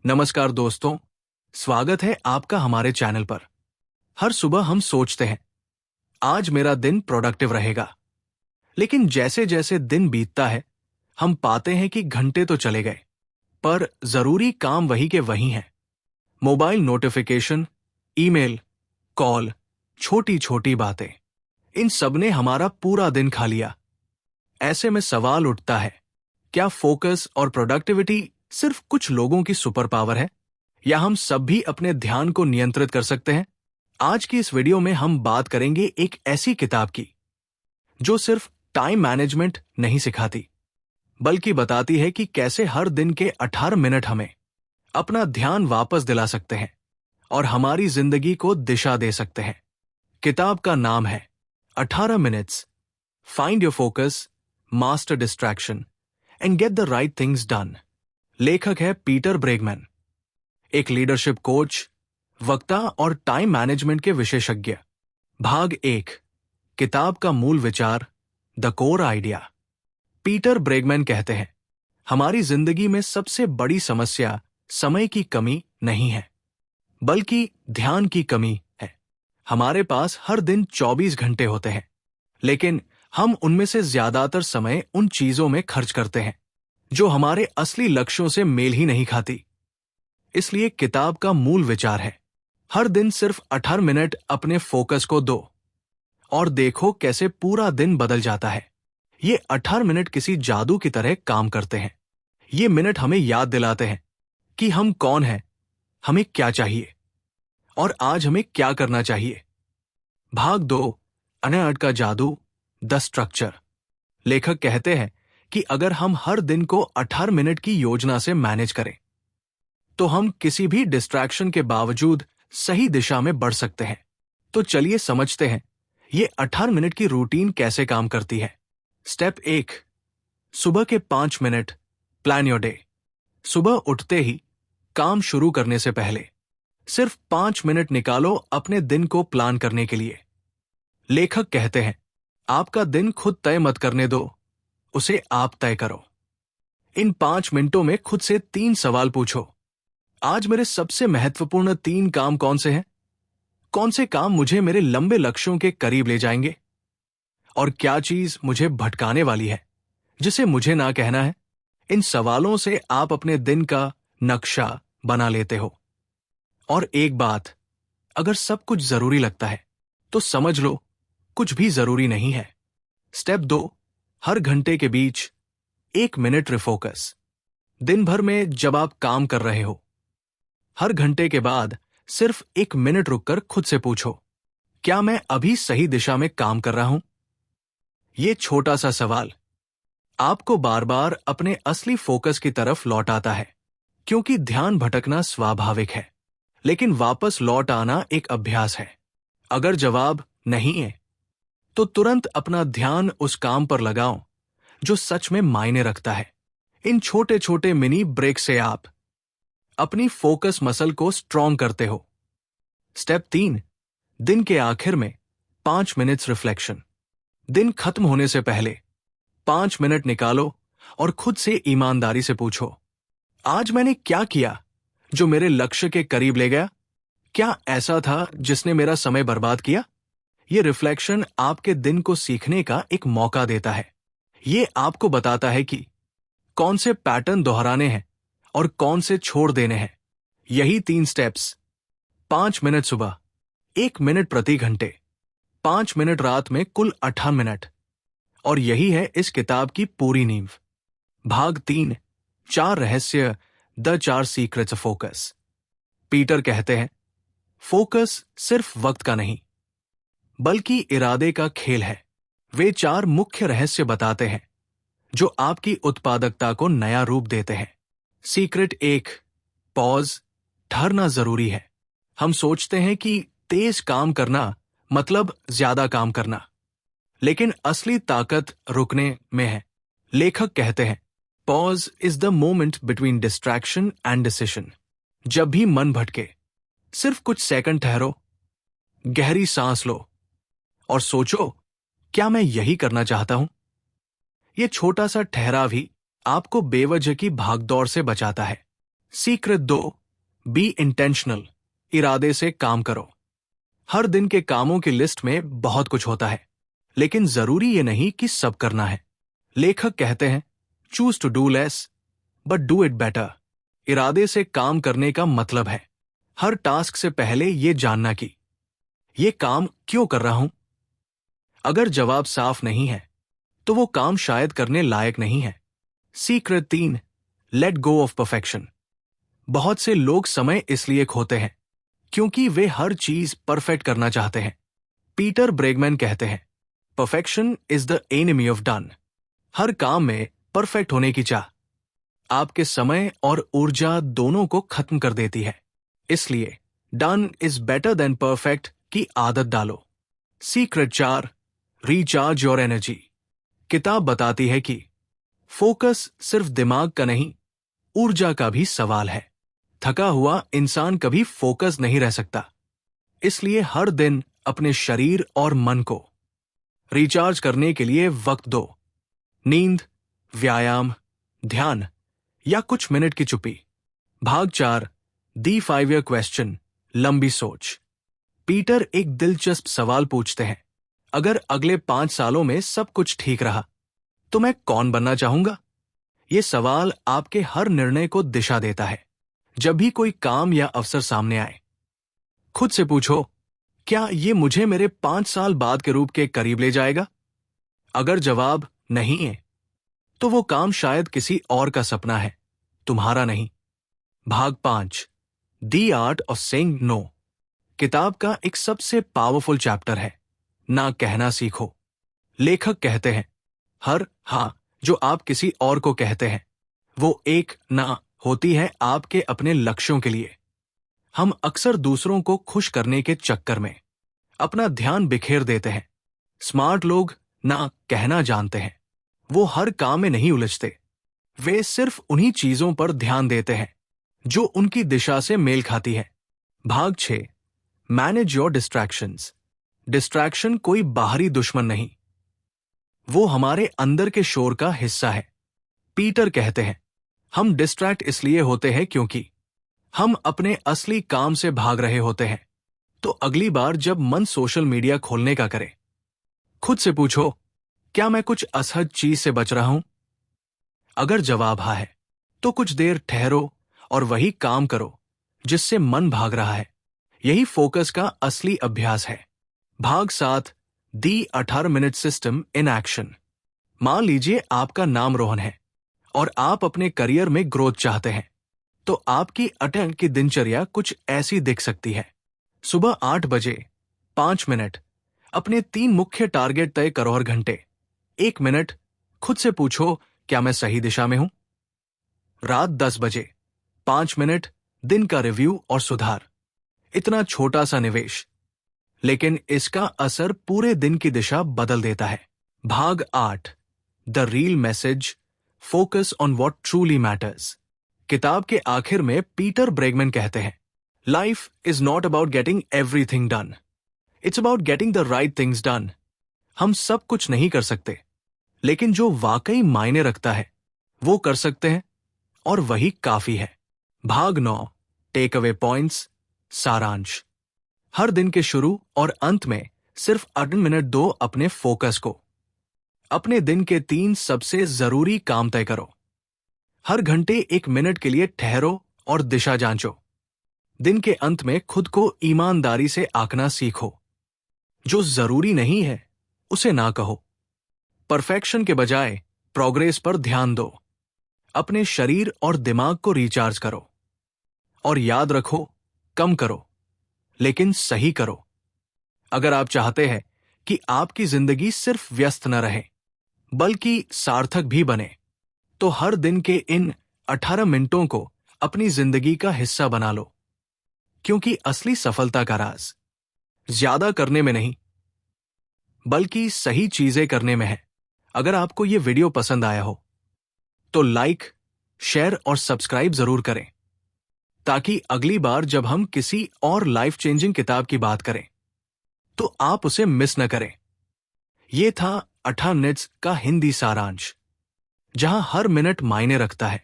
नमस्कार दोस्तों, स्वागत है आपका हमारे चैनल पर। हर सुबह हम सोचते हैं आज मेरा दिन प्रोडक्टिव रहेगा, लेकिन जैसे जैसे दिन बीतता है हम पाते हैं कि घंटे तो चले गए, पर जरूरी काम वही के वही हैं। मोबाइल नोटिफिकेशन, ईमेल, कॉल, छोटी छोटी बातें, इन सब ने हमारा पूरा दिन खा लिया। ऐसे में सवाल उठता है, क्या फोकस और प्रोडक्टिविटी सिर्फ कुछ लोगों की सुपर पावर है, या हम सब भी अपने ध्यान को नियंत्रित कर सकते हैं? आज की इस वीडियो में हम बात करेंगे एक ऐसी किताब की जो सिर्फ टाइम मैनेजमेंट नहीं सिखाती, बल्कि बताती है कि कैसे हर दिन के 18 मिनट हमें अपना ध्यान वापस दिला सकते हैं और हमारी जिंदगी को दिशा दे सकते हैं। किताब का नाम है 18 minutes, find your focus, master distraction and get the right things done. लेखक है पीटर ब्रेगमैन, एक लीडरशिप कोच, वक्ता और टाइम मैनेजमेंट के विशेषज्ञ। भाग 1, किताब का मूल विचार, the core idea. Peter Bregman कहते हैं, हमारी जिंदगी में सबसे बड़ी समस्या समय की कमी नहीं है, बल्कि ध्यान की कमी है। हमारे पास हर दिन 24 घंटे होते हैं, लेकिन हम उनमें से ज्यादातर समय उन चीजों में खर्च करते हैं जो हमारे असली लक्ष्यों से मेल ही नहीं खाती। इसलिए किताब का मूल विचार है, हर दिन सिर्फ 18 मिनट अपने फोकस को दो और देखो कैसे पूरा दिन बदल जाता है। ये 18 मिनट किसी जादू की तरह काम करते हैं। ये मिनट हमें याद दिलाते हैं कि हम कौन हैं, हमें क्या चाहिए और आज हमें क्या करना चाहिए। भाग 2, अनअर्थ का जादू, द स्ट्रक्चर। लेखक कहते हैं कि अगर हम हर दिन को 18 मिनट की योजना से मैनेज करें तो हम किसी भी डिस्ट्रैक्शन के बावजूद सही दिशा में बढ़ सकते हैं। तो चलिए समझते हैं ये 18 मिनट की रूटीन कैसे काम करती है। स्टेप 1, सुबह के 5 मिनट, प्लान योर डे। सुबह उठते ही काम शुरू करने से पहले सिर्फ 5 मिनट निकालो अपने दिन को प्लान करने के लिए। लेखक कहते हैं, आपका दिन खुद तय मत करने दो, उसे आप तय करो। इन 5 मिनटों में खुद से 3 सवाल पूछो। आज मेरे सबसे महत्वपूर्ण 3 काम कौन से हैं? कौन से काम मुझे मेरे लंबे लक्ष्यों के करीब ले जाएंगे? और क्या चीज मुझे भटकाने वाली है, जिसे मुझे ना कहना है? इन सवालों से आप अपने दिन का नक्शा बना लेते हो। और एक बात, अगर सब कुछ जरूरी लगता है तो समझ लो कुछ भी जरूरी नहीं है। स्टेप 2, हर घंटे के बीच 1 मिनट रिफोकस। दिन भर में जब आप काम कर रहे हो, हर घंटे के बाद सिर्फ 1 मिनट रुककर खुद से पूछो, क्या मैं अभी सही दिशा में काम कर रहा हूं? यह छोटा सा सवाल आपको बार बार अपने असली फोकस की तरफ लौटाता है, क्योंकि ध्यान भटकना स्वाभाविक है, लेकिन वापस लौट आना एक अभ्यास है। अगर जवाब नहीं है तो तुरंत अपना ध्यान उस काम पर लगाओ जो सच में मायने रखता है। इन छोटे छोटे मिनी ब्रेक से आप अपनी फोकस मसल को स्ट्रॉन्ग करते हो। स्टेप 3, दिन के आखिर में 5 मिनट्स रिफ्लेक्शन। दिन खत्म होने से पहले 5 मिनट निकालो और खुद से ईमानदारी से पूछो, आज मैंने क्या किया जो मेरे लक्ष्य के करीब ले गया? क्या ऐसा था जिसने मेरा समय बर्बाद किया? यह रिफ्लेक्शन आपके दिन को सीखने का एक मौका देता है। यह आपको बताता है कि कौन से पैटर्न दोहराने हैं और कौन से छोड़ देने हैं। यही 3 स्टेप्स, 5 मिनट सुबह, 1 मिनट प्रति घंटे, 5 मिनट रात में, कुल 18 मिनट। और यही है इस किताब की पूरी नींव। भाग 3, 4 रहस्य, the 4 secrets of focus. Peter कहते हैं, फोकस सिर्फ वक्त का नहीं, बल्कि इरादे का खेल है। वे 4 मुख्य रहस्य बताते हैं जो आपकी उत्पादकता को नया रूप देते हैं। सीक्रेट 1, पॉज, ठहरना जरूरी है। हम सोचते हैं कि तेज काम करना मतलब ज्यादा काम करना, लेकिन असली ताकत रुकने में है। लेखक कहते हैं, pause is the moment between distraction and decision. जब भी मन भटके, सिर्फ कुछ सेकंड ठहरो, गहरी सांस लो और सोचो, क्या मैं यही करना चाहता हूं? यह छोटा सा ठहराव ही आपको बेवजह की भागदौड़ से बचाता है। सीक्रेट 2, बी इंटेंशनल, इरादे से काम करो। हर दिन के कामों की लिस्ट में बहुत कुछ होता है, लेकिन जरूरी ये नहीं कि सब करना है। लेखक कहते हैं, choose to do less but do it better. इरादे से काम करने का मतलब है हर टास्क से पहले ये जानना कि ये काम क्यों कर रहा हूं। अगर जवाब साफ नहीं है तो वो काम शायद करने लायक नहीं है। Secret 3, let go of perfection. बहुत से लोग समय इसलिए खोते हैं क्योंकि वे हर चीज परफेक्ट करना चाहते हैं। पीटर ब्रेगमैन कहते हैं, perfection is the enemy of done. हर काम में परफेक्ट होने की चाह आपके समय और ऊर्जा दोनों को खत्म कर देती है। इसलिए done is better than perfect की आदत डालो। Secret 4, recharge your energy. किताब बताती है कि फोकस सिर्फ दिमाग का नहीं, ऊर्जा का भी सवाल है। थका हुआ इंसान कभी फोकस नहीं रह सकता। इसलिए हर दिन अपने शरीर और मन को रिचार्ज करने के लिए वक्त दो। नींद, व्यायाम, ध्यान या कुछ मिनट की चुप्पी। भाग 4, दी 5 ईयर क्वेश्चन, लंबी सोच। पीटर एक दिलचस्प सवाल पूछते हैं, अगर अगले 5 सालों में सब कुछ ठीक रहा तो मैं कौन बनना चाहूंगा? ये सवाल आपके हर निर्णय को दिशा देता है। जब भी कोई काम या अवसर सामने आए, खुद से पूछो, क्या ये मुझे मेरे 5 साल बाद के रूप के करीब ले जाएगा? अगर जवाब नहीं है तो वो काम शायद किसी और का सपना है, तुम्हारा नहीं। भाग 5, दी आर्ट ऑफ सेइंग नो। किताब का एक सबसे पावरफुल चैप्टर है, ना कहना सीखो। लेखक कहते हैं, हर हां जो आप किसी और को कहते हैं वो एक ना होती है आपके अपने लक्ष्यों के लिए। हम अक्सर दूसरों को खुश करने के चक्कर में अपना ध्यान बिखेर देते हैं। स्मार्ट लोग ना कहना जानते हैं। वो हर काम में नहीं उलझते। वे सिर्फ उन्हीं चीजों पर ध्यान देते हैं जो उनकी दिशा से मेल खाती है। भाग 6, मैनेज योर डिस्ट्रैक्शंस। डिस्ट्रैक्शन कोई बाहरी दुश्मन नहीं, वो हमारे अंदर के शोर का हिस्सा है। पीटर कहते हैं, हम डिस्ट्रैक्ट इसलिए होते हैं क्योंकि हम अपने असली काम से भाग रहे होते हैं। तो अगली बार जब मन सोशल मीडिया खोलने का करे, खुद से पूछो, क्या मैं कुछ असहज चीज से बच रहा हूं? अगर जवाब हाँ है तो कुछ देर ठहरो और वही काम करो जिससे मन भाग रहा है। यही फोकस का असली अभ्यास है। भाग 7, दी 18 मिनट सिस्टम इन एक्शन। मान लीजिए आपका नाम रोहन है और आप अपने करियर में ग्रोथ चाहते हैं, तो आपकी 18 की दिनचर्या कुछ ऐसी दिख सकती है। सुबह 8 बजे 5 मिनट अपने 3 मुख्य टारगेट तय करो हर घंटे। 1 मिनट खुद से पूछो, क्या मैं सही दिशा में हूं? रात 10 बजे 5 मिनट दिन का रिव्यू और सुधार। इतना छोटा सा निवेश, लेकिन इसका असर पूरे दिन की दिशा बदल देता है। भाग 8, the real message, focus on what truly matters. किताब के आखिर में पीटर ब्रेगमैन कहते हैं, life is not about getting everything done, it's about getting the right things done. हम सब कुछ नहीं कर सकते, लेकिन जो वाकई मायने रखता है वो कर सकते हैं, और वही काफी है। भाग 9, टेक अवे पॉइंट्स, सारांश। हर दिन के शुरू और अंत में सिर्फ 18 मिनट दो अपने फोकस को। अपने दिन के 3 सबसे जरूरी काम तय करो। हर घंटे 1 मिनट के लिए ठहरो और दिशा जांचो। दिन के अंत में खुद को ईमानदारी से आंकना सीखो। जो जरूरी नहीं है उसे ना कहो। परफेक्शन के बजाय प्रोग्रेस पर ध्यान दो। अपने शरीर और दिमाग को रिचार्ज करो। और याद रखो, कम करो लेकिन सही करो। अगर आप चाहते हैं कि आपकी जिंदगी सिर्फ व्यस्त न रहे बल्कि सार्थक भी बने, तो हर दिन के इन 18 मिनटों को अपनी जिंदगी का हिस्सा बना लो। क्योंकि असली सफलता का राज ज्यादा करने में नहीं, बल्कि सही चीजें करने में है। अगर आपको यह वीडियो पसंद आया हो तो लाइक, शेयर और सब्सक्राइब जरूर करें, ताकि अगली बार जब हम किसी और लाइफ चेंजिंग किताब की बात करें तो आप उसे मिस न करें। यह था 18 मिनट्स का हिंदी सारांश, जहां हर मिनट मायने रखता है।